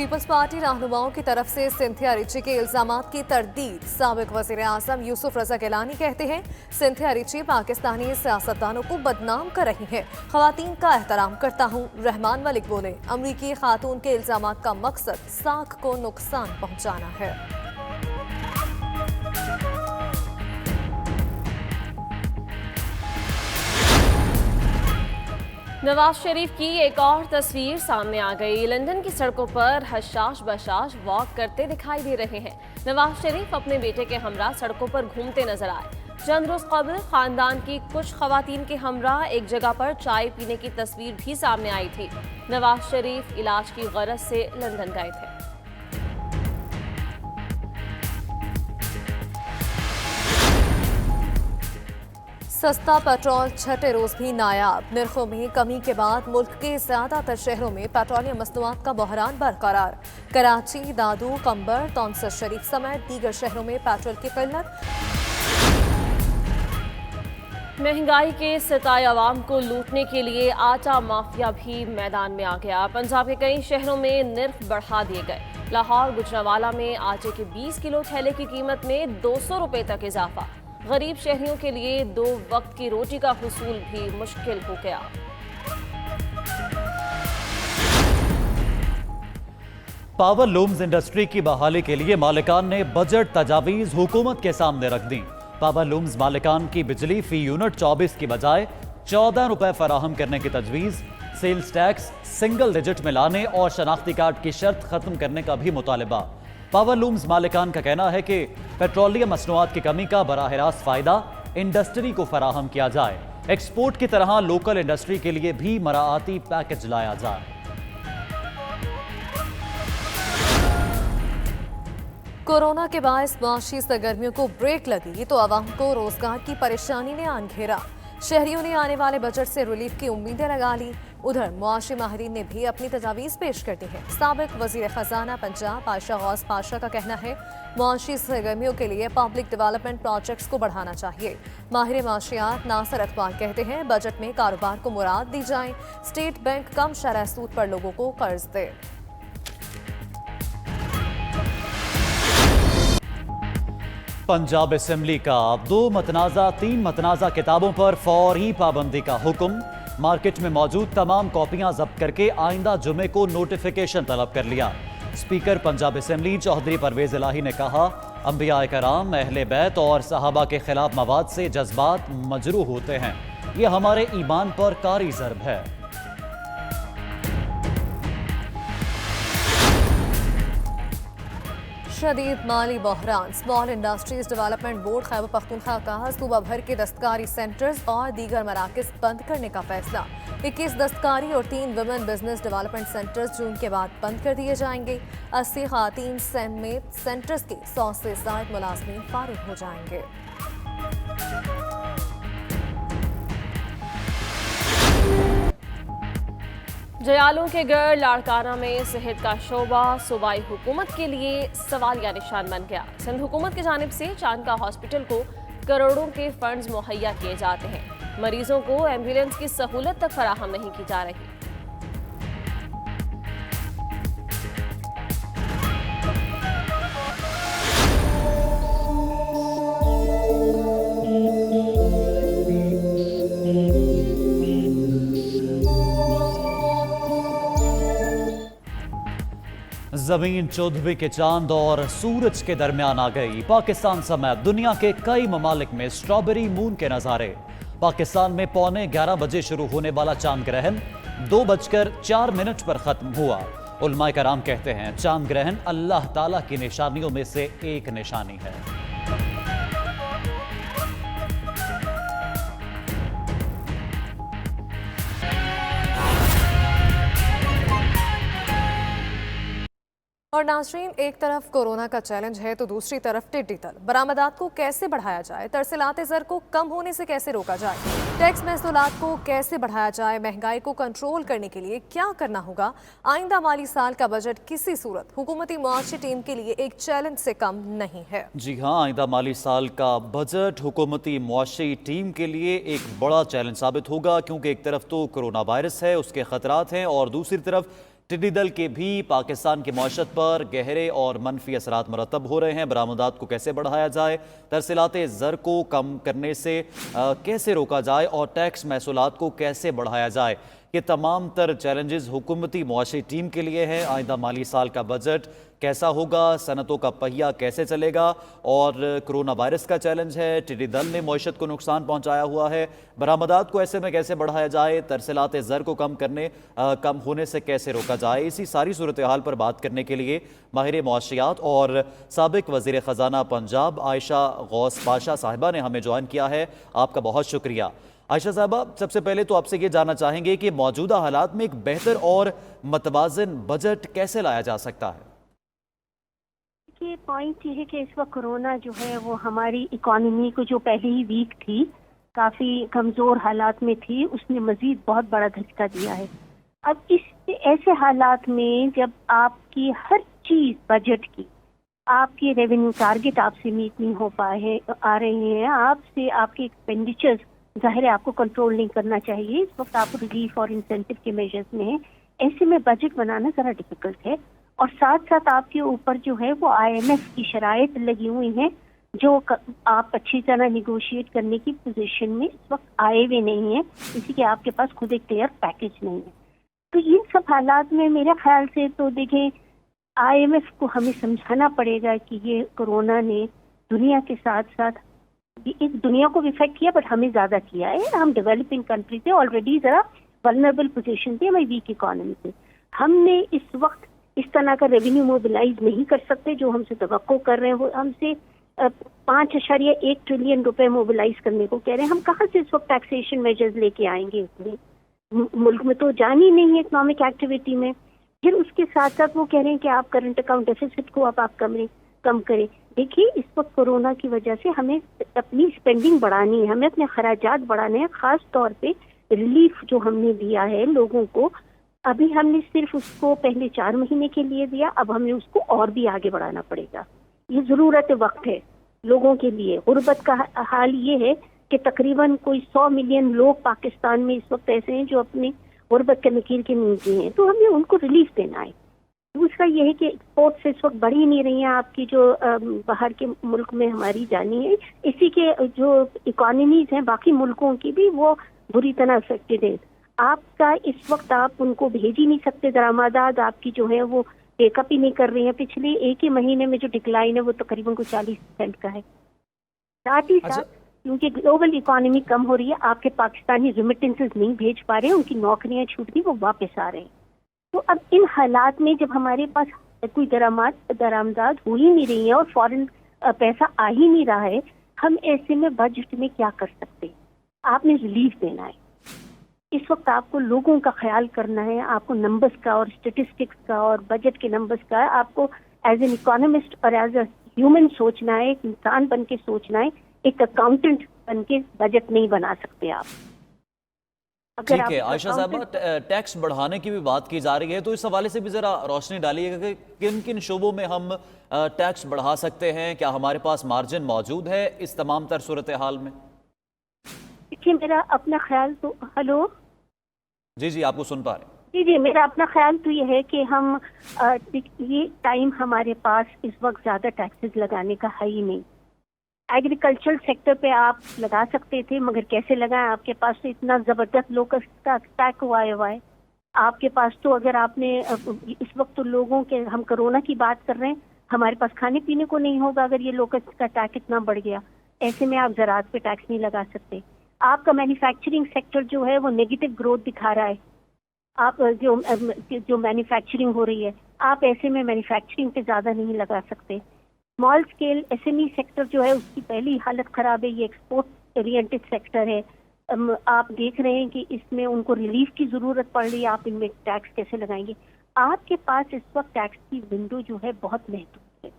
Peoples party रहनुमाओं की तरफ से सिंथिया रिची के इल्जामात की तरदीद। साबिक वजीर आजम यूसुफ रजा गिलानी कहते हैं सिंथिया रिची पाकिस्तानी सियासतदानों को बदनाम कर रही हैं। खवातीन का एहतराम करता हूँ, रहमान मलिक बोले। अमरीकी खातून के इल्जामात का मकसद साख को नुकसान पहुँचाना है। नवाज शरीफ की एक और तस्वीर सामने आ गई। लंदन की सड़कों पर हशाश बशाश वॉक करते दिखाई दे रहे हैं। नवाज शरीफ अपने बेटे के हमरा सड़कों पर घूमते नजर आए। चंद रोज कबल खानदान की कुछ खवातीन के हमरा एक जगह पर चाय पीने की तस्वीर भी सामने आई थी। नवाज शरीफ इलाज की गरज से लंदन गए थे। सस्ता पेट्रोल छठे रोज भी नायाब। निर्खों में कमी के बाद मुल्क के ज्यादातर शहरों में पेट्रोलियम मसनूआत का बहरान बरकरार। कराची, दादू, कंबर, तौंसर शरीफ समेत दीगर शहरों में पेट्रोल की किल्लत। महंगाई के सताए अवाम को लूटने के लिए आटा माफिया भी मैदान में आ गया। पंजाब के कई शहरों में निर्ख बढ़ा दिए गए। लाहौर, गुजरांवाला में आटे के 20 किलो थैले की कीमत में 200 रुपए तक इजाफा। गरीब शहरियों के लिए 2 वक्त की रोटी का हुसूल भी मुश्किल हो गया। पावर लूम्स इंडस्ट्री की बहाली के लिए मालिकान ने बजट तजावीज हुकूमत के सामने रख दी। पावर लूम्स मालिकान की बिजली फी यूनिट 24 की बजाय 14 रुपए फराहम करने की तजवीज़, सेल्स टैक्स सिंगल डिजिट में लाने और शनाख्ती कार्ड की शर्त खत्म करने का भी मुतालबा। पावर लूम्स मालिकान का कहना है कि पेट्रोलियम मसनूआत की कमी का बराह रास्त फायदा इंडस्ट्री को फराहम किया जाए। एक्सपोर्ट की तरह लोकल इंडस्ट्री के लिए भी मराआती पैकेज लाया जाए। कोरोना के बायस माशी सरगर्मियों को ब्रेक लगी तो अवाम को रोजगार की परेशानी ने आन घेरा। शहरियों ने आने वाले बजट से रिलीफ की उम्मीदें लगा ली। उधर मुआशी माहिरीन ने भी अपनी तजावीज़ पेश कर दी है। साबिक वजीर खजाना पंजाब आयशा गौस पाशा का कहना है मुआशी सरगर्मियों के लिए पब्लिक डेवलपमेंट प्रोजेक्ट्स को बढ़ाना चाहिए। माहिर माशियात नासिर अतवार कहते हैं बजट में कारोबार को मुराद दी जाए। स्टेट बैंक कम शरह सूद पर लोगों को कर्ज दे। पंजाब असेंबली का 2 मतनाज़ा 3 मतनाज़ा किताबों पर फौरी पाबंदी का हुक्म। मार्केट में मौजूद तमाम कॉपियां जब्त करके आइंदा जुमे को नोटिफिकेशन तलब कर लिया। स्पीकर पंजाब असेंबली चौधरी परवेज इलाही ने कहा अंबिया कराम, अहले बैत और सहाबा के खिलाफ मवाद से जज्बात मजरूह होते हैं। ये हमारे ईमान पर कारी ज़र्ब है। शदीद माली बहरान। Small industries development board Khyber Pakhtunkhwa का सूबा भर के दस्तकारी सेंटर्स और दीगर मराकज बंद करने का फैसला। 21 दस्तकारी और 3 वुमेन बिजनेस डेवलपमेंट सेंटर्स जून के बाद बंद कर दिए जाएंगे। 80 खातीन समेत सेंटर्स के 100 से ज्यादा मुलाजमीन फारिग हो जाएंगे। जयालों के गढ़ लाड़काना में सेहत का शोबा सूबाई हुकूमत के लिए सवालिया निशान बन गया। सिंध हुकूमत की जानिब से चांदका हॉस्पिटल को करोड़ों के फंड्स मुहैया किए जाते हैं। मरीजों को एम्बुलेंस की सहूलत तक फराहम नहीं की जा रही। जमीन चौदहवीं के चांद और सूरज के दरमियान आ गई। पाकिस्तान समेत दुनिया के कई ममालिक में स्ट्रॉबेरी मून के नज़ारे। पाकिस्तान में 11:15 बजे शुरू होने वाला चांद ग्रहण 2:04 पर खत्म हुआ। उलमाए कराम कहते हैं चांद ग्रहण अल्लाह ताला की निशानियों में से एक निशानी है। और नाज़रीन, एक तरफ कोरोना का चैलेंज है तो दूसरी तरफ टिड्डी दल। बरामदात को कैसे बढ़ाया जाए, तरसीलात ज़र को कम होने से कैसे रोका जाए, टैक्स महसूलात को कैसे बढ़ाया जाए, महंगाई को कंट्रोल करने के लिए क्या करना होगा। आइंदा माली साल का बजट किसी सूरत हुकूमती मुआशी टीम के लिए एक चैलेंज से कम नहीं है। जी हाँ, आइंदा माली साल का बजट हुकूमती मुआशी टीम के लिए एक बड़ा चैलेंज साबित होगा, क्योंकि एक तरफ तो कोरोना वायरस है, उसके खतरात हैं, और दूसरी तरफ टिड्डी दल के भी पाकिस्तान की मईशत पर गहरे और मनफी असरात मरतब हो रहे हैं। बरामदात को कैसे बढ़ाया जाए, तरसीलात ज़र को कम करने से कैसे रोका जाए और टैक्स महसूलात को कैसे बढ़ाया जाए, ये तमाम तर चैलेंजेस हुकूमती मुआशी टीम के लिए हैं। आइंदा माली साल का बजट कैसा होगा, सनतों का पहिया कैसे चलेगा, और कोरोना वायरस का चैलेंज है, टिड्डी दल ने मईशत को नुकसान पहुंचाया हुआ है, बरामदात को ऐसे में कैसे बढ़ाया जाए, तरसीलात ज़र को कम होने से कैसे रोका जाए। इसी सारी सूरत हाल पर बात करने के लिए माहिर मुआशियात और साबिक वज़ीर ख़जाना पंजाब आयशा गौस पाशा साहिबा ने हमें ज्वाइन किया है। आपका बहुत शुक्रिया। आयशा साहबा, सबसे पहले तो आपसे ये जानना चाहेंगे कि मौजूदा हालात में एक बेहतर और मतवाज़न बजट कैसे लाया जा सकता है? ये पॉइंट ये है कि इस वक्त कोरोना जो है वो हमारी इकोनॉमी को, जो पहले ही वीक थी, काफ़ी कमज़ोर हालात में थी, उसने मज़ीद बहुत बड़ा धक्का दिया है। अब इस ऐसे हालात में जब आपकी हर चीज़ बजट की, आपके रेवेन्यू टारगेट आपसे मीट नहीं हो पाए आ रहे हैं, आपसे आपके एक्सपेंडिचर्स ज़ाहिर है आपको कंट्रोल नहीं करना चाहिए, इस वक्त आप रिलीफ और इंसेंटिव के मेजर्स में हैं, ऐसे में बजट बनाना ज़रा डिफिकल्ट है। और साथ साथ आपके ऊपर जो है वो IMF की शराइत लगी हुई हैं, जो आप अच्छी तरह निगोशिएट करने की पोजीशन में इस वक्त आए हुए नहीं हैं, इसी के आपके पास खुद एक क्लियर पैकेज नहीं है। तो इन सब हालात में मेरे ख्याल से तो देखें, IMF को हमें समझाना पड़ेगा कि ये कोरोना ने दुनिया के साथ साथ इस दुनिया को इफेक्ट किया, बट हमें ज़्यादा किया है। हम डेवलपिंग कंट्री थे, ऑलरेडी ज़रा वल्नरेबल पोजीशन थी हमारी वीक इकोनॉमी से। हमने इस वक्त इस तरह का रेवेन्यू मोबिलाइज नहीं कर सकते जो हमसे तवक्को कर रहे हैं। वो हमसे 5.1 ट्रिलियन रुपए मोबिलाइज करने को कह रहे हैं। हम कहाँ से इस वक्त टैक्सेशन मेजर्स लेके आएंगे? इसमें मुल्क में तो जान ही नहीं है इकोनॉमिक एक्टिविटी में। फिर उसके साथ साथ वो कह रहे हैं कि आप करंट अकाउंट डेफिसिट को आप कम करें। देखिए, इस वक्त कोरोना की वजह से हमें अपनी स्पेंडिंग बढ़ानी है, हमें अपने खराजात बढ़ाने हैं। खास तौर पे रिलीफ जो हमने दिया है लोगों को, अभी हमने सिर्फ उसको पहले 4 महीने के लिए दिया, अब हमें उसको और भी आगे बढ़ाना पड़ेगा। ये ज़रूरत वक्त है लोगों के लिए। गुर्बत का हाल ये है कि तकरीबन कोई 100 मिलियन लोग पाकिस्तान में इस वक्त ऐसे हैं जो अपने गुर्बत के नकीर के नीचे हैं, तो हमें उनको रिलीफ देना है। दूसरा ये है कि एक्सपोर्ट से इस वक्त बढ़ ही नहीं रही हैं आपकी, जो बाहर के मुल्क में हमारी जानी है। इसी के जो इकोनॉमीज हैं बाकी मुल्कों की भी, वो बुरी तरह अफेक्टेड है। आपका इस वक्त आप उनको भेज ही नहीं सकते, दरामदात आपकी जो है वो टेकअप ही नहीं कर रही हैं। पिछले एक ही महीने में जो डिक्लाइन है वो तकरीबन को 40% का है। साथ ही साथ क्योंकि ग्लोबल इकोनॉमी कम हो रही है, आपके पाकिस्तानी रिमिटेंसेस नहीं भेज पा रहे हैं, उनकी नौकरियां छूट गई, वो वापस आ रहे हैं। तो अब इन हालात में जब हमारे पास कोई दरामदाद हो ही नहीं रही है और फॉरेन पैसा आ ही नहीं रहा है, हम ऐसे में बजट में क्या कर सकते हैं? आपने रिलीफ देना है। इस वक्त आपको लोगों का ख्याल करना है, आपको नंबर्स का और स्टेटिस्टिक्स का और बजट के नंबर्स का आपको एज एन इकोनॉमिस्ट और एज अ ह्यूमन सोचना है, एक इंसान बन के सोचना है। एक अकाउंटेंट बन के बजट नहीं बना सकते आप। ठीक है आयशा साहबा, टैक्स बढ़ाने की भी बात की जा रही है, तो इस हवाले से भी ज़रा रोशनी डालिएगा कि किन किन शोबों में हम टैक्स बढ़ा सकते हैं, क्या हमारे पास मार्जिन मौजूद है इस तमाम तर सूरत हाल में? देखिए, मेरा अपना ख्याल तो हेलो जी आपको सुन पा रहे हैं। जी, मेरा अपना ख्याल तो ये है कि हम ये टाइम हमारे पास इस वक्त ज़्यादा टैक्सेस लगाने का है ही नहीं। एग्रीकल्चरल सेक्टर पे आप लगा सकते थे, मगर कैसे लगाएं? आपके पास तो इतना ज़बरदस्त लोकस का अटैक हुआ है। आपके पास तो अगर आपने इस वक्त तो लोगों के, हम कोरोना की बात कर रहे हैं, हमारे पास खाने पीने को नहीं होगा अगर ये लोकस का अटैक इतना बढ़ गया। ऐसे में आप ज़राअत पे टैक्स नहीं लगा सकते। आपका मैन्युफैक्चरिंग सेक्टर जो है वो नेगेटिव ग्रोथ दिखा रहा है। आप जो मैन्युफैक्चरिंग हो रही है, आप ऐसे में मैन्युफैक्चरिंग पे ज़्यादा नहीं लगा सकते। स्मॉल स्केल SME सेक्टर जो है उसकी पहली हालत ख़राब है, ये एक्सपोर्ट ओरिएंटेड सेक्टर है। आप देख रहे हैं कि इसमें उनको रिलीफ की ज़रूरत पड़ रही है, आप इनमें टैक्स कैसे लगाएंगे? आपके पास इस वक्त टैक्स की विंडो जो है बहुत महत्वपूर्ण है।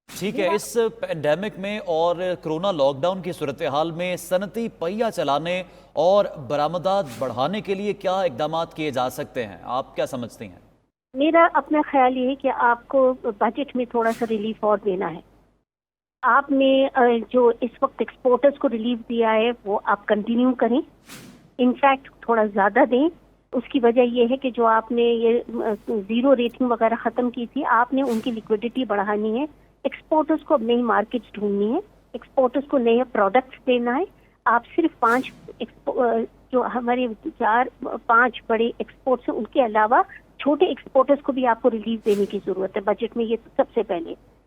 ठीक है, इस पैंडेमिक में और कोरोना लॉकडाउन की सूरत हाल में सनती पहिया चलाने और बरामदात बढ़ाने के लिए क्या इकदाम किए जा सकते हैं, आप क्या समझती हैं? मेरा अपना ख्याल ये है कि आपको बजट में थोड़ा सा रिलीफ और देना है। आपने जो इस वक्त एक्सपोर्टर्स को रिलीफ दिया है वो आप कंटिन्यू करें, इनफैक्ट थोड़ा ज़्यादा दें। اس کی وجہ یہ ہے کہ جو آپ نے یہ زیرو ریٹنگ وغیرہ ختم کی تھی، آپ نے ان کی لیکوڈیٹی بڑھانی ہے، ایکسپورٹرز کو اب نئی مارکیٹس ڈھونڈنی ہے، ایکسپورٹرز کو نئے پروڈکٹس دینا ہے. آپ صرف 5 جو ہمارے 4-5 بڑے ایکسپورٹس ہیں ان کے علاوہ چھوٹے ایکسپورٹرز کو بھی آپ کو ریلیف دینے کی ضرورت ہے بجٹ میں، یہ سب سے پہلے.